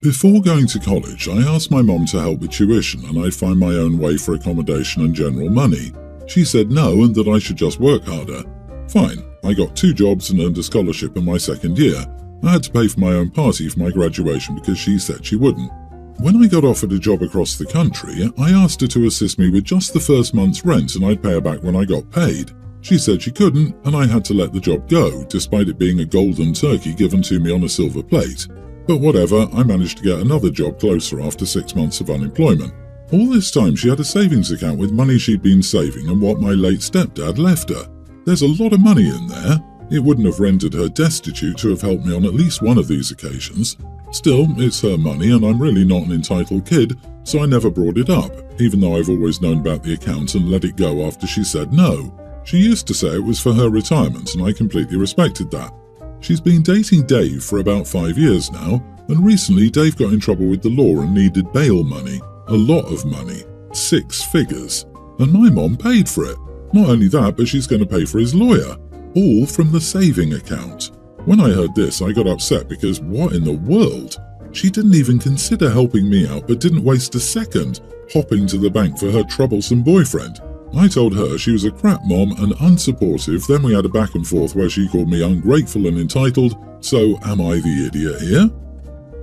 Before going to college, I asked my mom to help with tuition and I'd find my own way for accommodation and general money. She said no and that I should just work harder. Fine, I got 2 jobs and earned a scholarship in my second year. I had to pay for my own party for my graduation because she said she wouldn't. When I got offered a job across the country, I asked her to assist me with just the first month's rent and I'd pay her back when I got paid. She said she couldn't and I had to let the job go, despite it being a golden turkey given to me on a silver plate. But whatever, I managed to get another job closer after 6 months of unemployment. All this time she had a savings account with money she'd been saving and what my late stepdad left her. There's a lot of money in there. It wouldn't have rendered her destitute to have helped me on at least one of these occasions. Still, it's her money and I'm really not an entitled kid, so I never brought it up, even though I've always known about the account and let it go after she said no. She used to say it was for her retirement and I completely respected that. She's been dating Dave for about 5 years now, and recently Dave got in trouble with the law and needed bail money. A lot of money. 6 figures. And my mom paid for it. Not only that, but she's going to pay for his lawyer. All from the saving account. When I heard this, I got upset because what in the world? She didn't even consider helping me out but didn't waste a second hopping to the bank for her troublesome boyfriend. I told her she was a crap mom and unsupportive, then we had a back and forth where she called me ungrateful and entitled, so am I the idiot here?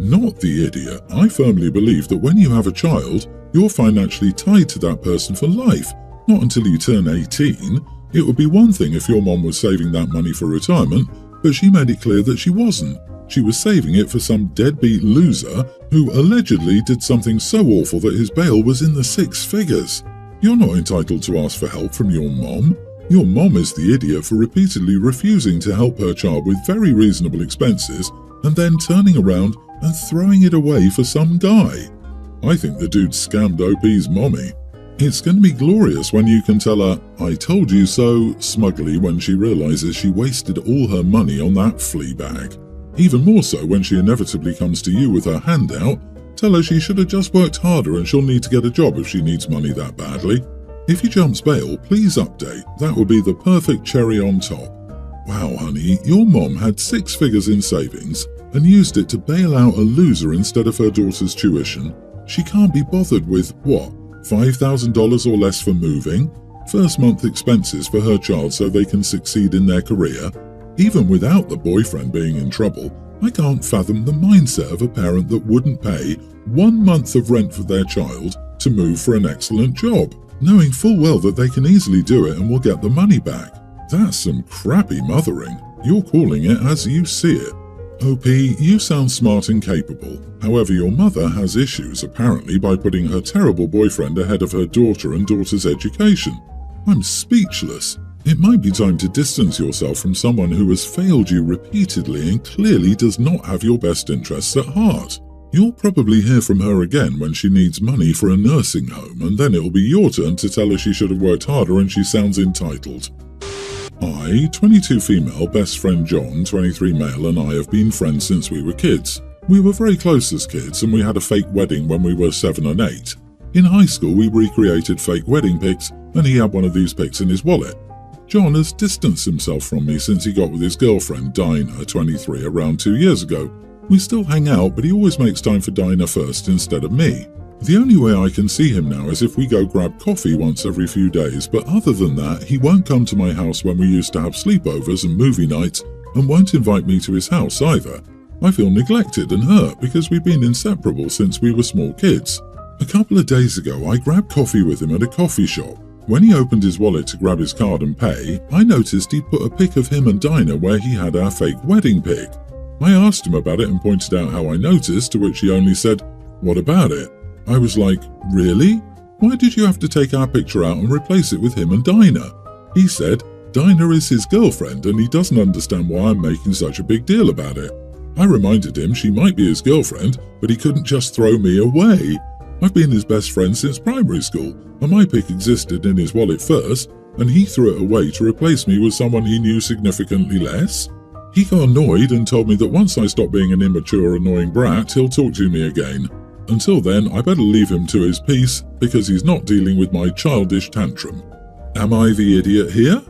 Not the idiot. I firmly believe that when you have a child, you're financially tied to that person for life, not until you turn 18. It would be one thing if your mom was saving that money for retirement, but she made it clear that she wasn't. She was saving it for some deadbeat loser who allegedly did something so awful that his bail was in the 6 figures. You're not entitled to ask for help from your mom. Your mom is the idiot for repeatedly refusing to help her child with very reasonable expenses and then turning around and throwing it away for some guy. I think the dude scammed OP's mommy. It's going to be glorious when you can tell her, "I told you so," smugly when she realizes she wasted all her money on that flea bag. Even more so when she inevitably comes to you with her hand out. Tell her she should have just worked harder and she'll need to get a job if she needs money that badly. If he jumps bail, please update. That would be the perfect cherry on top. Wow, honey, your mom had 6 figures in savings and used it to bail out a loser instead of her daughter's tuition. She can't be bothered with, what, $5,000 or less for moving? First month expenses for her child so they can succeed in their career? Even without the boyfriend being in trouble, I can't fathom the mindset of a parent that wouldn't pay 1 month of rent for their child to move for an excellent job, knowing full well that they can easily do it and will get the money back. That's some crappy mothering. You're calling it as you see it. OP, you sound smart and capable. However, your mother has issues apparently by putting her terrible boyfriend ahead of her daughter and daughter's education. I'm speechless. It might be time to distance yourself from someone who has failed you repeatedly and clearly does not have your best interests at heart. You'll probably hear from her again when she needs money for a nursing home, and then it'll be your turn to tell her she should have worked harder and she sounds entitled. I, 22 female, best friend John, 23 male, and I have been friends since we were kids. We were very close as kids and we had a fake wedding when we were 7 and 8. In high school we recreated fake wedding pics and he had one of these pics in his wallet. John has distanced himself from me since he got with his girlfriend, Dinah, 23, around 2 years ago. We still hang out, but he always makes time for Dinah first instead of me. The only way I can see him now is if we go grab coffee once every few days, but other than that, he won't come to my house when we used to have sleepovers and movie nights, and won't invite me to his house either. I feel neglected and hurt because we've been inseparable since we were small kids. A couple of days ago, I grabbed coffee with him at a coffee shop. When he opened his wallet to grab his card and pay, I noticed he'd put a pic of him and Dinah where he had our fake wedding pic. I asked him about it and pointed out how I noticed, to which he only said, "What about it?" I was like, "Really? Why did you have to take our picture out and replace it with him and Dinah?" He said, "Dinah is his girlfriend and he doesn't understand why I'm making such a big deal about it." I reminded him she might be his girlfriend, but he couldn't just throw me away. I've been his best friend since primary school, and my pic existed in his wallet first, and he threw it away to replace me with someone he knew significantly less. He got annoyed and told me that once I stop being an immature, annoying brat, he'll talk to me again. Until then, I better leave him to his peace, because he's not dealing with my childish tantrum. Am I the idiot here?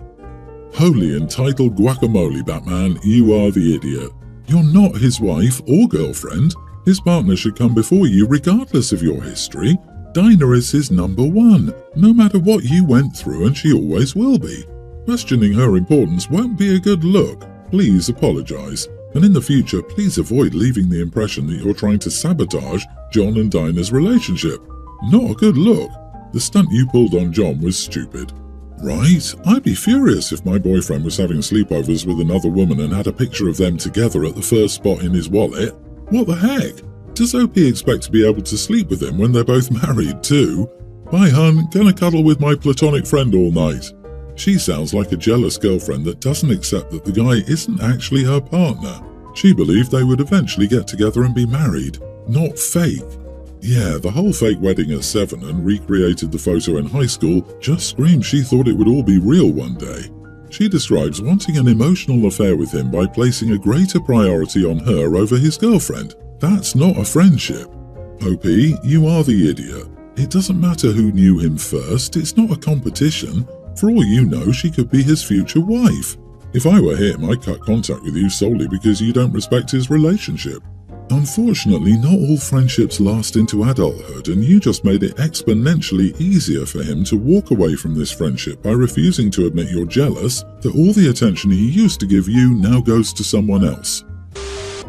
Holy entitled guacamole, Batman, you are the idiot. You're not his wife or girlfriend. His partner should come before you regardless of your history. Dinah is his number one, no matter what you went through, and she always will be. Questioning her importance won't be a good look. Please apologize, and in the future, please avoid leaving the impression that you're trying to sabotage John and Dinah's relationship. Not a good look. The stunt you pulled on John was stupid. Right? I'd be furious if my boyfriend was having sleepovers with another woman and had a picture of them together at the first spot in his wallet. What the heck? Does OP expect to be able to sleep with him when they're both married too? Bye hun, gonna cuddle with my platonic friend all night. She sounds like a jealous girlfriend that doesn't accept that the guy isn't actually her partner. She believed they would eventually get together and be married, not fake. Yeah, the whole fake wedding at 7 and recreated the photo in high school just screams she thought it would all be real one day. She describes wanting an emotional affair with him by placing a greater priority on her over his girlfriend. That's not a friendship. OP, you are the idiot. It doesn't matter who knew him first, it's not a competition. For all you know, she could be his future wife. If I were him, I'd cut contact with you solely because you don't respect his relationship. Unfortunately, not all friendships last into adulthood, and you just made it exponentially easier for him to walk away from this friendship by refusing to admit you're jealous that all the attention he used to give you now goes to someone else.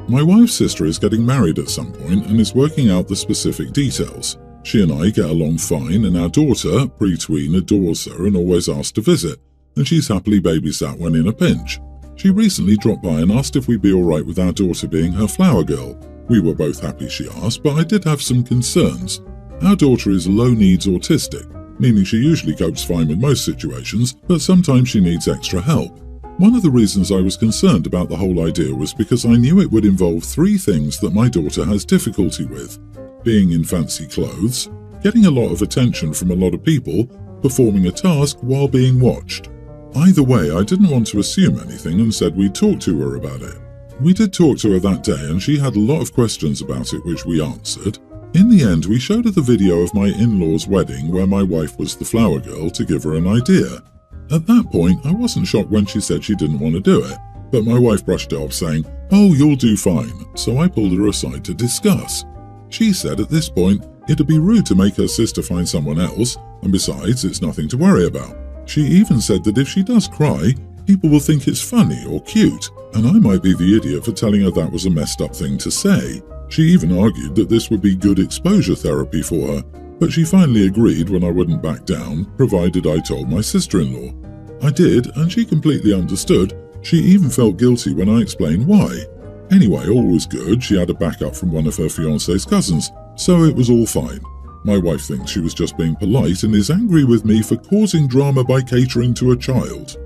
My wife's sister is getting married at some point and is working out the specific details. She and I get along fine, and our daughter, pre-tween, adores her and always asks to visit, and she's happily babysat when in a pinch. She recently dropped by and asked if we'd be alright with our daughter being her flower girl. We were both happy she asked, but I did have some concerns. Our daughter is low-needs autistic, meaning she usually copes fine with most situations, but sometimes she needs extra help. One of the reasons I was concerned about the whole idea was because I knew it would involve 3 things that my daughter has difficulty with: being in fancy clothes, getting a lot of attention from a lot of people, performing a task while being watched. Either way, I didn't want to assume anything and said we'd talk to her about it. We did talk to her that day and she had a lot of questions about it which we answered. In the end, we showed her the video of my in-laws' wedding where my wife was the flower girl to give her an idea. At that point, I wasn't shocked when she said she didn't want to do it, but my wife brushed it off saying, "Oh, you'll do fine," so I pulled her aside to discuss. She said at this point, it'd be rude to make her sister find someone else, and besides, it's nothing to worry about. She even said that if she does cry, people will think it's funny or cute, and I might be the idiot for telling her that was a messed up thing to say. She even argued that this would be good exposure therapy for her, but she finally agreed when I wouldn't back down, provided I told my sister-in-law. I did, and she completely understood. She even felt guilty when I explained why. Anyway, all was good. She had a backup from one of her fiancé's cousins, so it was all fine. My wife thinks she was just being polite and is angry with me for causing drama by catering to a child.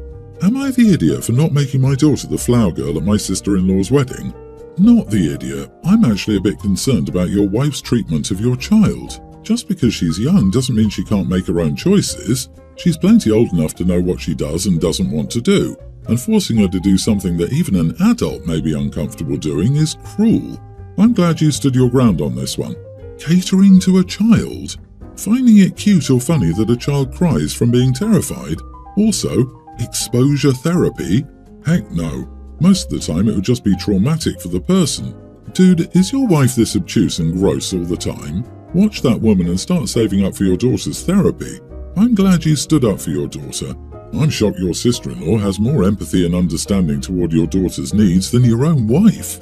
Am I the idiot for not making my daughter the flower girl at my sister-in-law's wedding? Not the idiot. I'm actually a bit concerned about your wife's treatment of your child. Just because she's young doesn't mean she can't make her own choices. She's plenty old enough to know what she does and doesn't want to do, and forcing her to do something that even an adult may be uncomfortable doing is cruel. I'm glad you stood your ground on this one. Catering to a child? Finding it cute or funny that a child cries from being terrified? Also, exposure therapy? Heck no. Most of the time it would just be traumatic for the person. Dude, is your wife this obtuse and gross all the time? Watch that woman and start saving up for your daughter's therapy. I'm glad you stood up for your daughter. I'm shocked your sister-in-law has more empathy and understanding toward your daughter's needs than your own wife.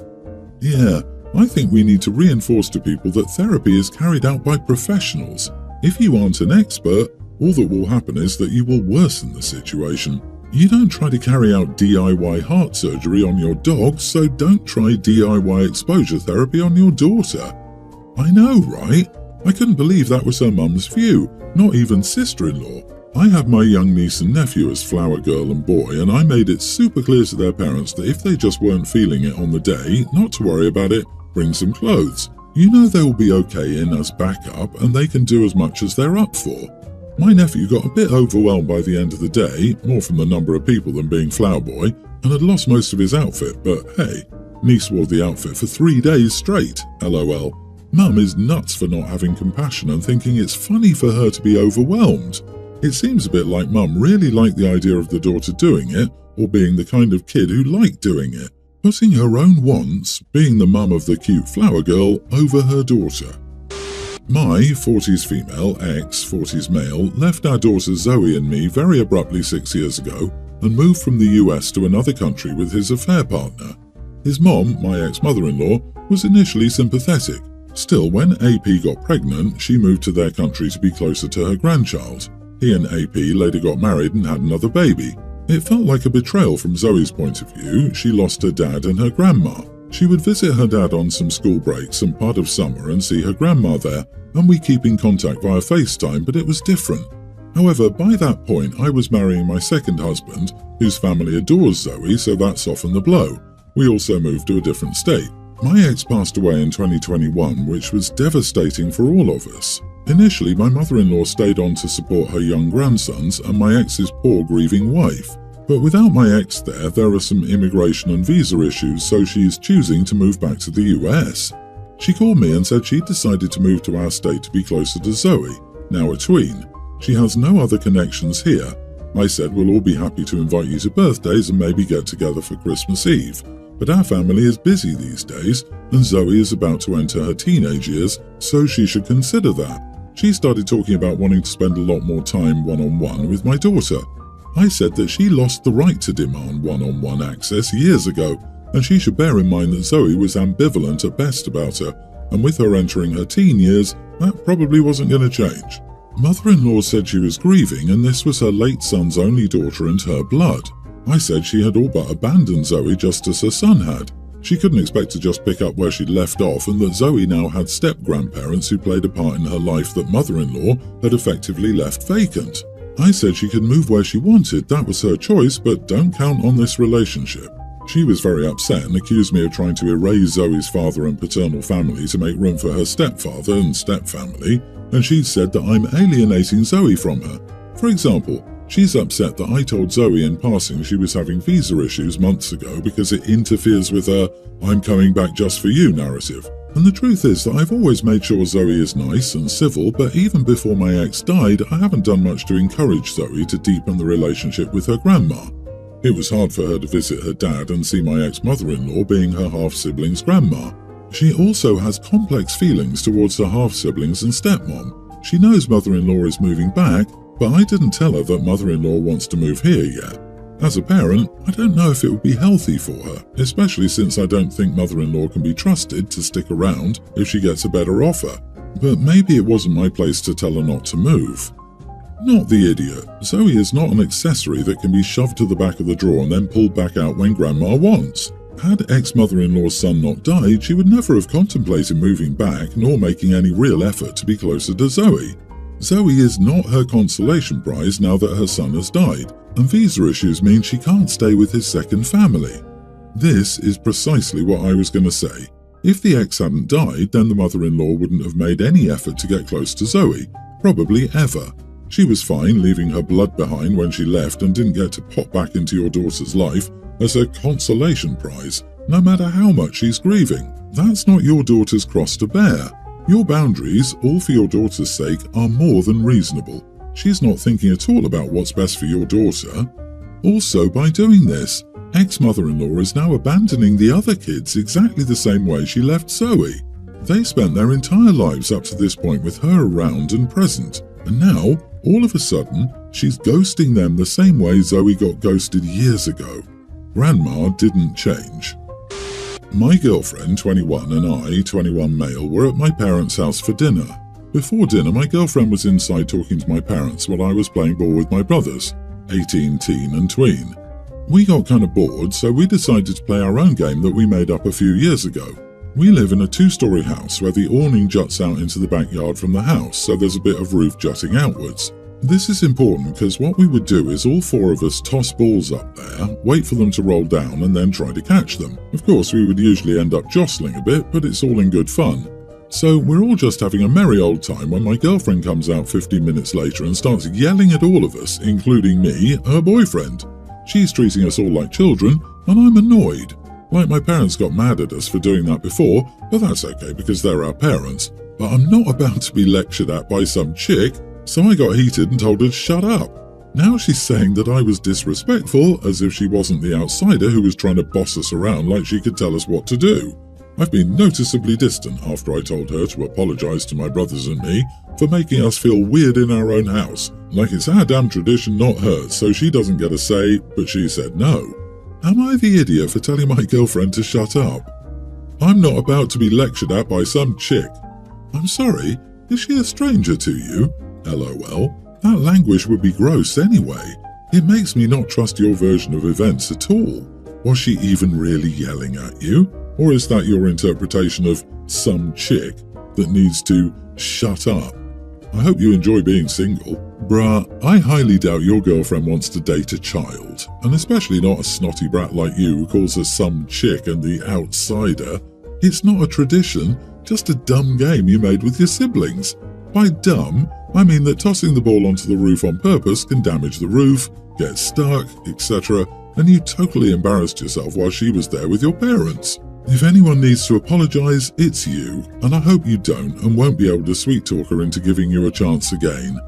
Yeah, I think we need to reinforce to people that therapy is carried out by professionals. If you aren't an expert, all that will happen is that you will worsen the situation. You don't try to carry out DIY heart surgery on your dog, so don't try DIY exposure therapy on your daughter. I know, right? I couldn't believe that was her mum's view, not even sister-in-law. I have my young niece and nephew as flower girl and boy, and I made it super clear to their parents that if they just weren't feeling it on the day, not to worry about it, bring some clothes. You know they will be okay in as backup, and they can do as much as they're up for. My nephew got a bit overwhelmed by the end of the day, more from the number of people than being flower boy, and had lost most of his outfit, but hey, niece wore the outfit for 3 days straight, lol. Mum is nuts for not having compassion and thinking it's funny for her to be overwhelmed. It seems a bit like Mum really liked the idea of the daughter doing it, or being the kind of kid who liked doing it. putting her own wants, being the mum of the cute flower girl, over her daughter. My 40s female, ex 40s male, left our daughter Zoe and me very abruptly 6 years ago and moved from the US to another country with his affair partner. His mom, my ex-mother-in-law, was initially sympathetic. Still, when AP got pregnant, she moved to their country to be closer to her grandchild. He and AP later got married and had another baby. It felt like a betrayal from Zoe's point of view. She lost her dad and her grandma. She would visit her dad on some school breaks and part of summer and see her grandma there, and we keep in contact via FaceTime, but it was different. However, by that point, I was marrying my second husband, whose family adores Zoe, so that softened the blow. We also moved to a different state. My ex passed away in 2021, which was devastating for all of us. Initially, my mother-in-law stayed on to support her young grandsons and my ex's poor grieving wife. But without my ex there are some immigration and visa issues, so she's choosing to move back to the US. She called me and said she'd decided to move to our state to be closer to Zoe, now a tween. She has no other connections here. I said we'll all be happy to invite you to birthdays and maybe get together for Christmas Eve. But our family is busy these days, and Zoe is about to enter her teenage years, so she should consider that. She started talking about wanting to spend a lot more time one-on-one with my daughter. I said that she lost the right to demand one-on-one access years ago, and she should bear in mind that Zoe was ambivalent at best about her, and with her entering her teen years, that probably wasn't going to change. Mother-in-law said she was grieving, and this was her late son's only daughter and her blood. I said she had all but abandoned Zoe just as her son had. She couldn't expect to just pick up where she'd left off, and that Zoe now had step-grandparents who played a part in her life that mother-in-law had effectively left vacant. I said she could move where she wanted, that was her choice, but don't count on this relationship. She was very upset and accused me of trying to erase Zoe's father and paternal family to make room for her stepfather and stepfamily, and she'd said that I'm alienating Zoe from her. For example, she's upset that I told Zoe in passing she was having visa issues months ago because it interferes with her "I'm coming back just for you" narrative. And the truth is that I've always made sure Zoe is nice and civil, but even before my ex died, I haven't done much to encourage Zoe to deepen the relationship with her grandma. It was hard for her to visit her dad and see my ex-mother-in-law being her half-sibling's grandma. She also has complex feelings towards her half-siblings and stepmom. She knows mother-in-law is moving back, but I didn't tell her that mother-in-law wants to move here yet. As a parent, I don't know if it would be healthy for her, especially since I don't think mother-in-law can be trusted to stick around if she gets a better offer. But maybe it wasn't my place to tell her not to move. Not the idiot. Zoe is not an accessory that can be shoved to the back of the drawer and then pulled back out when grandma wants. Had ex-mother-in-law's son not died, she would never have contemplated moving back nor making any real effort to be closer to Zoe. Zoe is not her consolation prize now that her son has died, and visa issues mean she can't stay with his second family. This is precisely what I was going to say. If the ex hadn't died, then the mother-in-law wouldn't have made any effort to get close to Zoe, probably ever. She was fine leaving her blood behind when she left and didn't get to pop back into your daughter's life as a consolation prize, no matter how much she's grieving. That's not your daughter's cross to bear. Your boundaries, all for your daughter's sake, are more than reasonable. She's not thinking at all about what's best for your daughter. Also, by doing this, ex-mother-in-law is now abandoning the other kids exactly the same way she left Zoe. They spent their entire lives up to this point with her around and present, and now, all of a sudden, she's ghosting them the same way Zoe got ghosted years ago. Grandma didn't change. My girlfriend, 21, and I, 21 male, were at my parents' house for dinner. Before dinner, my girlfriend was inside talking to my parents while I was playing ball with my brothers, 18, teen, and tween. We got kind of bored, so we decided to play our own game that we made up a few years ago. We live in a 2-story house where the awning juts out into the backyard from the house, so there's a bit of roof jutting outwards. This is important because what we would do is all 4 of us toss balls up there, wait for them to roll down, and then try to catch them. Of course, we would usually end up jostling a bit, but it's all in good fun. So we're all just having a merry old time when my girlfriend comes out 15 minutes later and starts yelling at all of us, including me, her boyfriend. She's treating us all like children, and I'm annoyed. Like my parents got mad at us for doing that before, but that's okay because they're our parents. But I'm not about to be lectured at by some chick, so I got heated and told her to shut up. Now she's saying that I was disrespectful, as if she wasn't the outsider who was trying to boss us around like she could tell us what to do. I've been noticeably distant after I told her to apologise to my brothers and me for making us feel weird in our own house, like it's our damn tradition, not hers, so she doesn't get a say, but she said no. Am I the idiot for telling my girlfriend to shut up? I'm not about to be lectured at by some chick. I'm sorry, is she a stranger to you? LOL. That language would be gross anyway. It makes me not trust your version of events at all. Was she even really yelling at you? Or is that your interpretation of some chick that needs to shut up? I hope you enjoy being single. Bruh, I highly doubt your girlfriend wants to date a child, and especially not a snotty brat like you who calls her some chick and the outsider. It's not a tradition, just a dumb game you made with your siblings. By dumb, I mean that tossing the ball onto the roof on purpose can damage the roof, get stuck, etc., and you totally embarrassed yourself while she was there with your parents. If anyone needs to apologise, it's you, and I hope you don't and won't be able to sweet-talk her into giving you a chance again.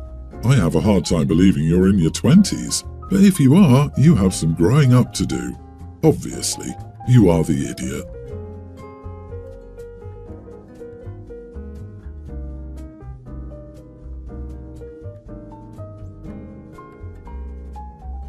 I have a hard time believing you're in your 20s, but if you are, you have some growing up to do. Obviously, you are the idiot.